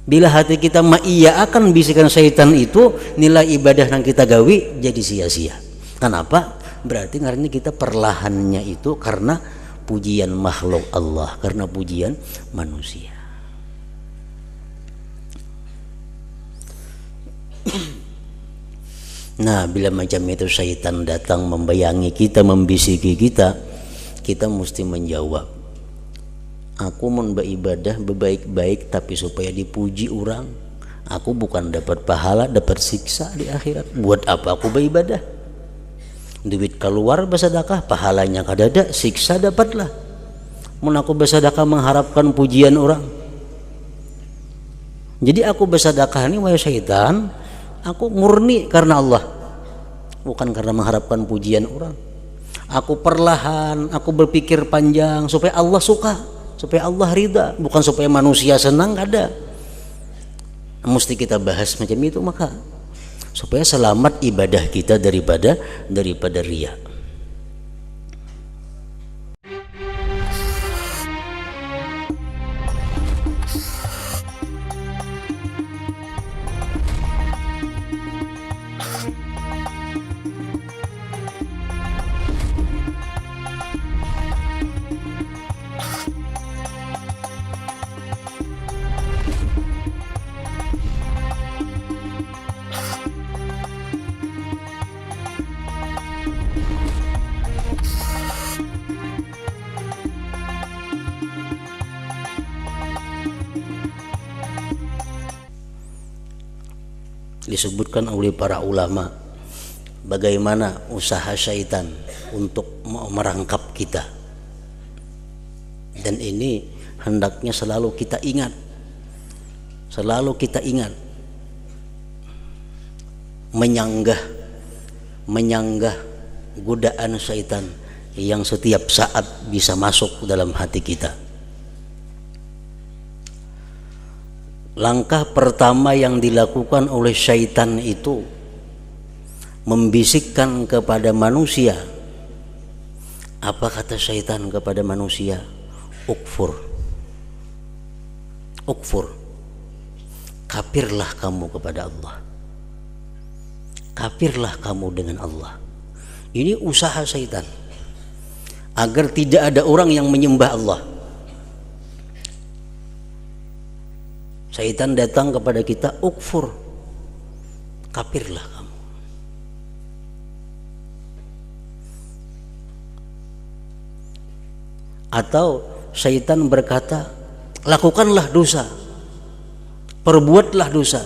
Bila hati kita akan bisikan syaitan itu, nilai ibadah yang kita gawi jadi sia-sia. Kenapa? Berarti karena kita perlahannya itu karena pujian makhluk Allah, karena pujian manusia. Nah, bila macam itu syaitan datang membayangi kita, membisiki kita, kita mesti menjawab, aku mau beribadah bebaik-baik tapi supaya dipuji orang. Aku bukan dapat pahala, dapat siksa di akhirat. Buat apa aku beribadah? Duit keluar bersedekah, pahalanya kadada, siksa dapatlah. Mun aku bersedekah mengharapkan pujian orang. Jadi aku bersedekah ini wahai syaitan, aku murni karena Allah, bukan karena mengharapkan pujian orang. Aku perlahan, aku berpikir panjang supaya Allah suka, supaya Allah ridha, bukan supaya manusia senang. Ada mesti kita bahas macam itu, maka supaya selamat ibadah kita daripada riya. Disebutkan oleh para ulama bagaimana usaha syaitan untuk merangkap kita, dan ini hendaknya selalu kita ingat, menyanggah godaan syaitan yang setiap saat bisa masuk dalam hati kita. Langkah pertama yang dilakukan oleh syaitan itu membisikkan kepada manusia. Apa kata syaitan kepada manusia? Ukfur, kafirlah kamu kepada Allah, kafirlah kamu dengan Allah. Ini usaha syaitan agar tidak ada orang yang menyembah Allah. Syaitan datang kepada kita, ukfur, kafirlah kamu. Atau syaitan berkata, lakukanlah dosa, perbuatlah dosa.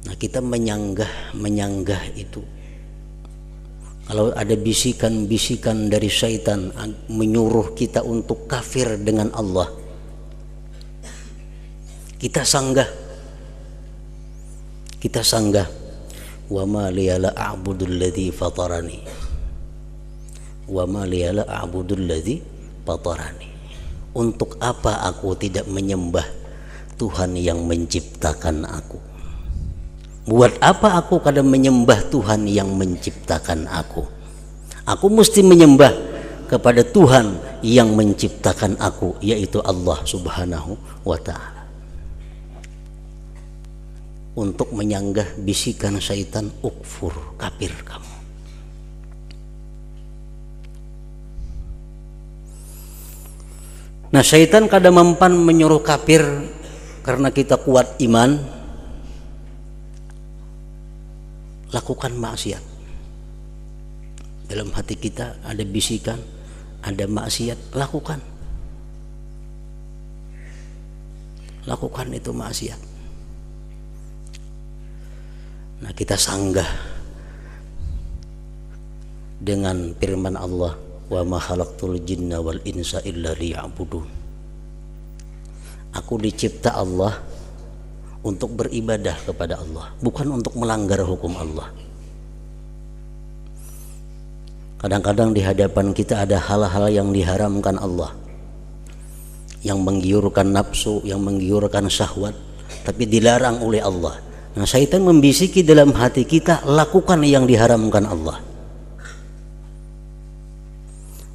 Nah, kita menyanggah itu. Kalau ada bisikan-bisikan dari syaitan menyuruh kita untuk kafir dengan Allah, kita sanggah. Wa ma liyala a'budul ladzi fatarani, wa ma liyala a'budul ladzi fatarani. Untuk apa aku tidak menyembah Tuhan yang menciptakan aku? Buat apa aku kadang menyembah Tuhan yang menciptakan aku? Aku mesti menyembah kepada Tuhan yang menciptakan aku, yaitu Allah Subhanahu wa ta'ala. Untuk menyanggah bisikan syaitan, ukfur, kafir kamu. Nah, syaitan kadang mempan menyuruh kafir karena kita kuat iman. Lakukan maksiat. Dalam hati kita ada bisikan, ada maksiat, lakukan itu maksiat. Nah, kita sanggah dengan firman Allah, wa ma khalaqtul jinna wal insa illa liya'budun. Aku dicipta Allah untuk beribadah kepada Allah, bukan untuk melanggar hukum Allah. Kadang-kadang di hadapan kita ada hal-hal yang diharamkan Allah, yang menggiurkan nafsu, yang menggiurkan syahwat, tapi dilarang oleh Allah. Nah, syaitan membisiki dalam hati kita, lakukan yang diharamkan Allah.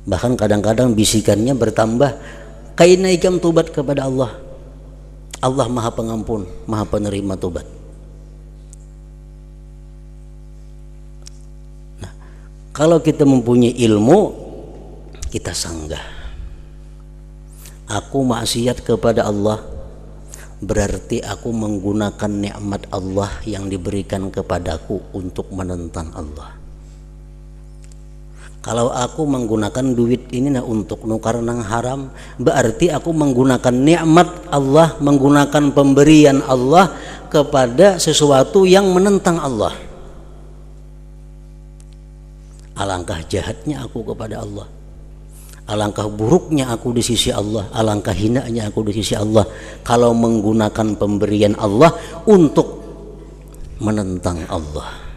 Bahkan kadang-kadang bisikannya bertambah, kaina ikam tobat kepada Allah. Allah Maha Pengampun, Maha Penerima tobat. Nah, kalau kita mempunyai ilmu, kita sanggah. Aku maksiat kepada Allah, berarti aku menggunakan nikmat Allah yang diberikan kepadaku untuk menentang Allah. Kalau aku menggunakan duit ini untuk nukar nang haram, berarti aku menggunakan nikmat Allah, menggunakan pemberian Allah kepada sesuatu yang menentang Allah. Alangkah jahatnya aku kepada Allah, alangkah buruknya aku di sisi Allah, alangkah hinanya aku di sisi Allah kalau menggunakan pemberian Allah untuk menentang Allah.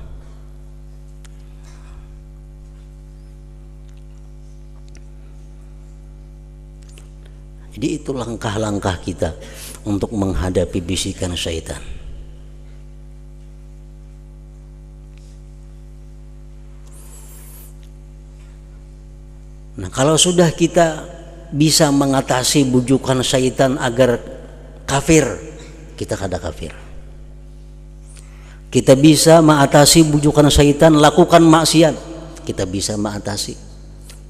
Jadi itu langkah-langkah kita untuk menghadapi bisikan syaitan. Nah, kalau sudah kita bisa mengatasi bujukan syaitan agar kafir, kita kada kafir. Kita bisa mengatasi bujukan syaitan lakukan maksiat, kita bisa mengatasi.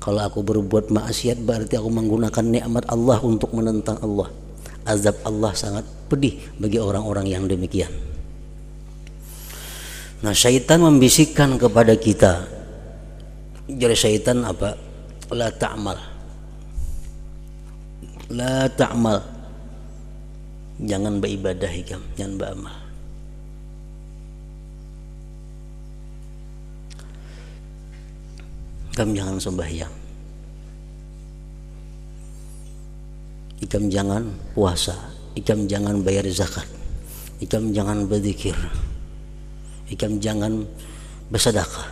Kalau aku berbuat maksiat berarti aku menggunakan nikmat Allah untuk menentang Allah. Azab Allah sangat pedih bagi orang-orang yang demikian. Nah, syaitan membisikkan kepada kita. Jadi syaitan apa? La ta'mal. La ta'mal. Jangan beribadah ikam, jangan beramal. Ikam jangan sembahyang, ikam jangan puasa, ikam jangan bayar zakat, ikam jangan berzikir, ikam jangan bersedekah.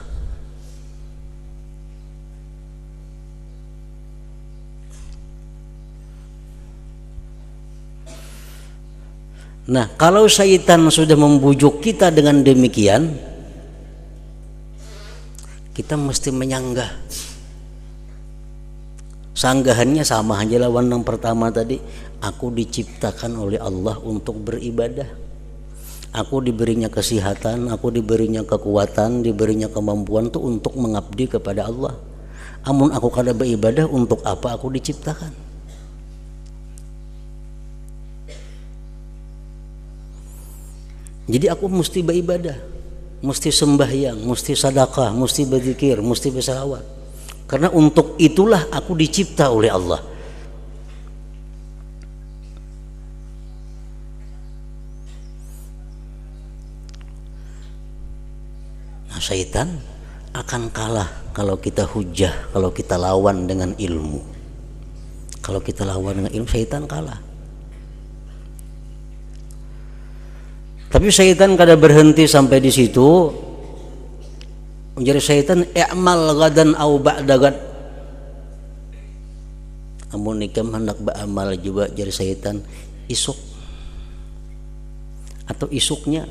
Nah, kalau syaitan sudah membujuk kita dengan demikian, kita mesti menyanggah. Sanggahannya sama aja lawan yang pertama tadi. Aku diciptakan oleh Allah untuk beribadah. Aku diberinya kesehatan, aku diberinya kekuatan, diberinya kemampuan tuh untuk mengabdi kepada Allah. Amun aku kada beribadah, untuk apa aku diciptakan? Jadi aku mesti beribadah, mesti sembahyang, mesti sedekah, mesti berzikir, mesti berselawat. Karena untuk itulah aku dicipta oleh Allah. Nah, syaitan akan kalah kalau kita hujah, kalau kita lawan dengan ilmu. Kalau kita lawan dengan ilmu, syaitan kalah. Tapi syaitan kada berhenti sampai di situ. Menjadi syaitan i'mal gadan au ba'da gad. Amun ikam hendak beramal juga jadi syaitan isuk atau isuknya,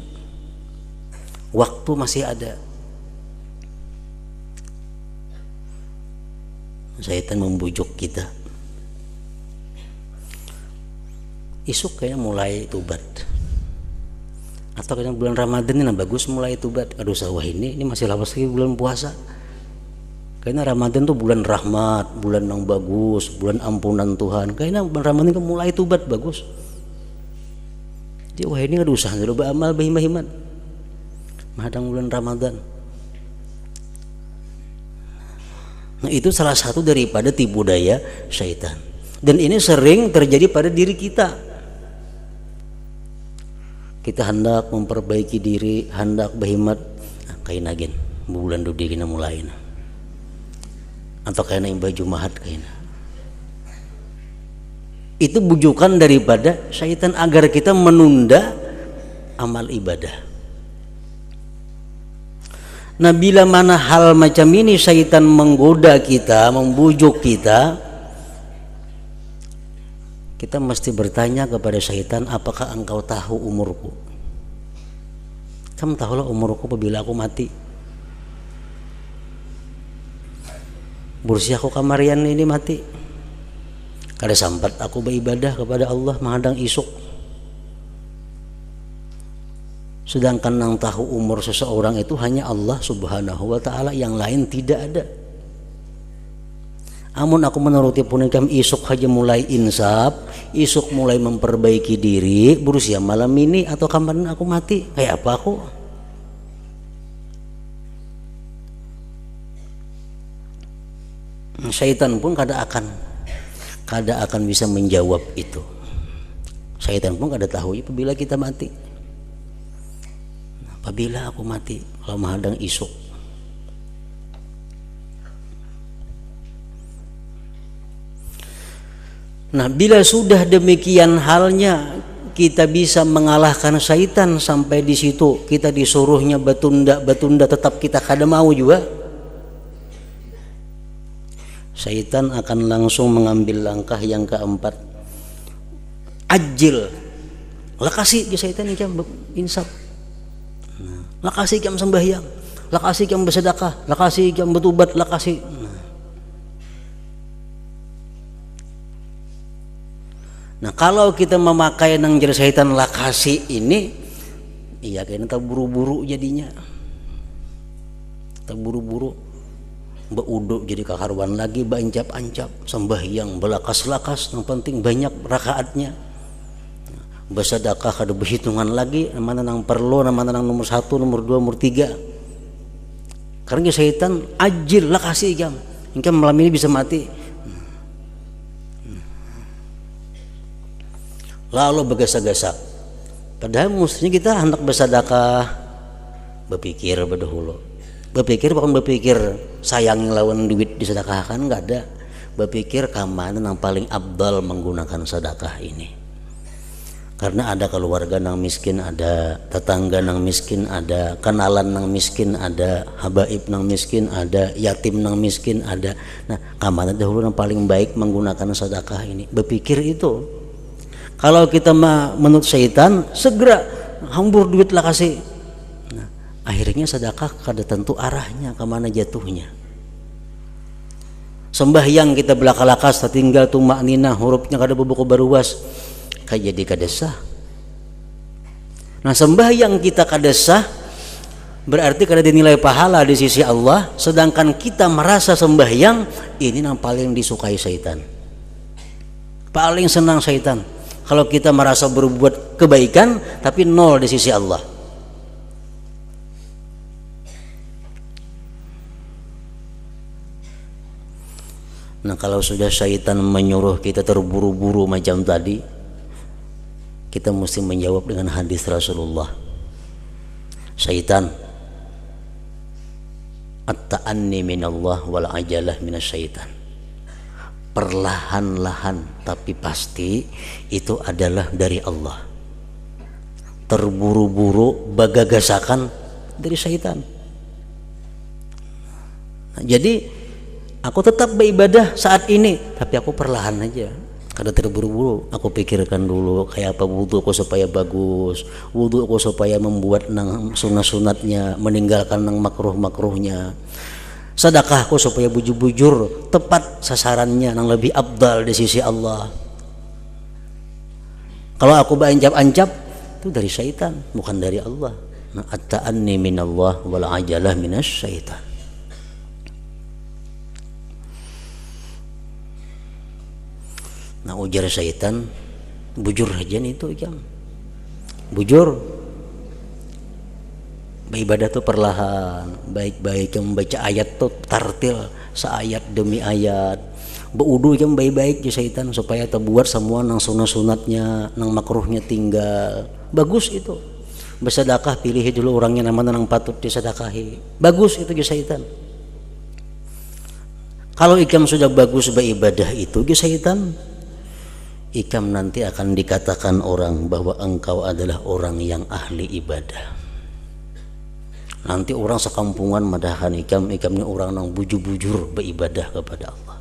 waktu masih ada. Syaitan membujuk kita. Isuk kayaknya mulai tobat. Atau kadang bulan Ramadan ini bagus mulai tobat. Aduh sawah ini masih lawas lagi bulan puasa. Kayaknya Ramadan tuh bulan rahmat, bulan yang bagus, bulan ampunan Tuhan. Kayaknya bulan Ramadan itu mulai tobat bagus. Jadi wah ini aduh usah dulu beramal bahimah-himat. Mahadang bulan Ramadan. Nah, itu salah satu daripada tipu daya syaitan. Dan ini sering terjadi pada diri kita. Kita hendak memperbaiki diri, hendak berhemat, kain agen bulan dudi kena mulai, atau kain yang baju mahat kain. Itu bujukan daripada syaitan agar kita menunda amal ibadah. Nah, bila mana hal macam ini syaitan menggoda kita, membujuk kita, kita mesti bertanya kepada syaitan, apakah engkau tahu umurku? Kamu tahulah umurku apabila aku mati. Bersih aku kamarian ini mati. Kada sampat aku beribadah kepada Allah menghadang isuk. Sedangkan yang tahu umur seseorang itu hanya Allah Subhanahu wa taala, yang lain tidak ada. Amun aku menuruti punikam isuk aja mulai insaf, isuk mulai memperbaiki diri, berusia malam ini atau kapan aku mati, kayak apa aku? Syaitan pun kada akan bisa menjawab itu. Syaitan pun kada tahu apabila kita mati. Apabila aku mati kalau menghadang isuk. Nah, bila sudah demikian halnya, kita bisa mengalahkan syaitan sampai di situ kita disuruhnya betunda tetap kita kada mau juga. Syaitan akan langsung mengambil langkah yang keempat. Ajil. Lakasi di syaitan jam insaf. Lakasi jam sembahyang, lakasi jam bersedekah, lakasi jam bertobat, lakasi. Nah, kalau kita memakai nang jar syaitan lakasi ini, iya kayaknya terburu-buru jadinya. Terburu-buru. Beudu jadi kakaruan lagi, bancap-ancap, sembahyang belakas-lakas, yang penting banyak rakaatnya. Bersedekah kada berhitungan lagi, mana nang perlu, mana nang nomor 1, nomor 2, nomor 3. Karena syaitan ajil lakasi jam. Engkau malam ini bisa mati. Lalu bergasa-gasa. Padahal mestinya kita hendak bersedekah, berpikir berdahulu. Berpikir bukan berpikir sayang lawan duit disedekahkan, enggak ada. Berpikir kamana yang paling abdal menggunakan sedekah ini. Karena ada keluarga yang miskin, ada tetangga yang miskin, ada kenalan yang miskin, ada habaib yang miskin, ada yatim yang miskin, ada. Nah, kamana dahulu yang paling baik menggunakan sedekah ini. Berpikir itu. Kalau kita menurut syaitan, segera hambur duit lah kasih. Nah, akhirnya sedekah kada tentu arahnya kemana jatuhnya. Sembahyang kita belaka-lakas, tertinggal tumak nina, hurufnya kada bebuku baruas, kayak jadi kada sah. Nah, sembahyang kita kada sah, berarti kada dinilai pahala di sisi Allah. Sedangkan kita merasa sembahyang ini yang paling disukai syaitan, paling senang syaitan. Kalau kita merasa berbuat kebaikan tapi nol di sisi Allah. Nah, kalau sudah syaitan menyuruh kita terburu-buru macam tadi, kita mesti menjawab dengan hadis Rasulullah. Syaitan at-ta'anni minallah wal ajalah minasyaitan. Perlahan-lahan tapi pasti itu adalah dari Allah. Terburu-buru bagagasakan dari syaitan. Nah, jadi aku tetap beribadah saat ini, tapi aku perlahan aja. Kada terburu-buru. Aku pikirkan dulu kayak apa wuduku supaya bagus, wuduku supaya membuat nang sunat-sunatnya, meninggalkan nang makruh-makruhnya. Sedekahku supaya bujur-bujur tepat sasarannya yang lebih abdal di sisi Allah. Kalau aku beranjap-anjap itu dari syaitan, bukan dari Allah. Nah, at-ta'anni minallah wal ajalah minasyaitan. Nah, ujar syaitan, bujur aja nih itu jam. Bujur. Beribadah tuh perlahan, baik-baik, yang membaca ayat tuh tartil, seayat demi ayat. Beudu jam baik-baik je syaitan supaya terbuat semua nang sunat-sunatnya, nang makruhnya tinggal. Bagus itu. Bersedekah pilih dulu orangnya namanya nang patut disedekahi. Bagus itu je syaitan. Kalau ikam sudah bagus beribadah itu je syaitan, ikam nanti akan dikatakan orang bahwa engkau adalah orang yang ahli ibadah. Nanti orang sekampungan madahan ikam ini orang yang bujur-bujur beribadah kepada Allah.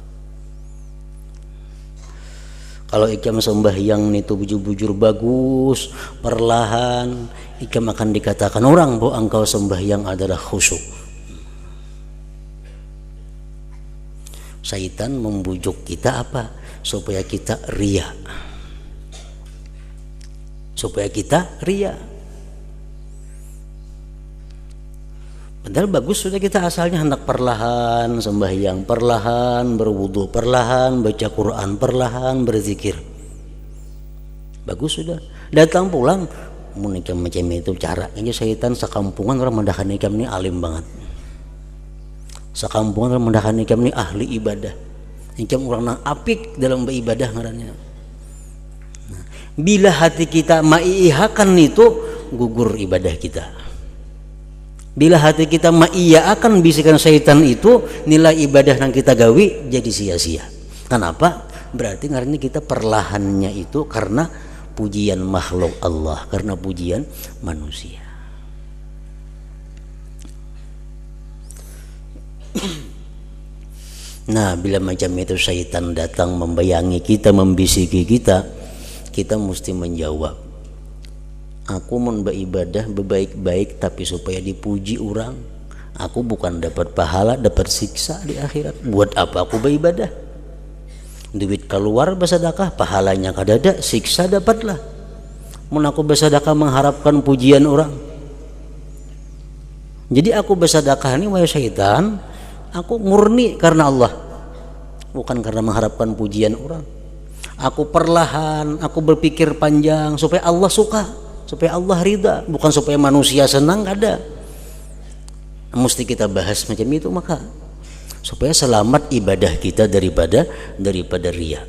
Kalau ikam sembahyang itu bujur-bujur bagus, perlahan, ikam akan dikatakan orang bahwa engkau sembahyang adalah khusyuk. Syaitan membujuk kita apa? Supaya kita ria. Supaya kita ria. Padahal bagus sudah kita asalnya hendak perlahan sembahyang, perlahan berwudu, perlahan baca Quran, perlahan berzikir. Bagus sudah. Datang pulang mau nikam macam itu caranya syaitan sekampungan orang mendahan nikam ini alim banget. Sekampungan orang mendahan nikam ini ahli ibadah. Nikam orang nang apik dalam beribadah ngarannya. Nah, bila hati kita maiihakan itu gugur ibadah kita. Bila hati kita akan bisikan syaitan itu, nilai ibadah yang kita gawi jadi sia-sia. Kenapa? Berarti ngarannya kita perlahannya itu karena pujian makhluk Allah, karena pujian manusia. Nah, bila macam itu syaitan datang membayangi kita, membisiki kita, kita mesti menjawab, aku mau beribadah bebaik-baik tapi supaya dipuji orang. Aku bukan dapat pahala, dapat siksa di akhirat. Buat apa aku beribadah? Duit keluar bersedekah, pahalanya kadada, siksa dapatlah. Mun aku bersedekah mengharapkan pujian orang. Jadi aku bersedekah ini wahai syaitan, aku murni karena Allah, bukan karena mengharapkan pujian orang. Aku perlahan, aku berpikir panjang supaya Allah suka, supaya Allah ridha, bukan supaya manusia senang. Ada mesti kita bahas macam itu, maka supaya selamat ibadah kita daripada riya.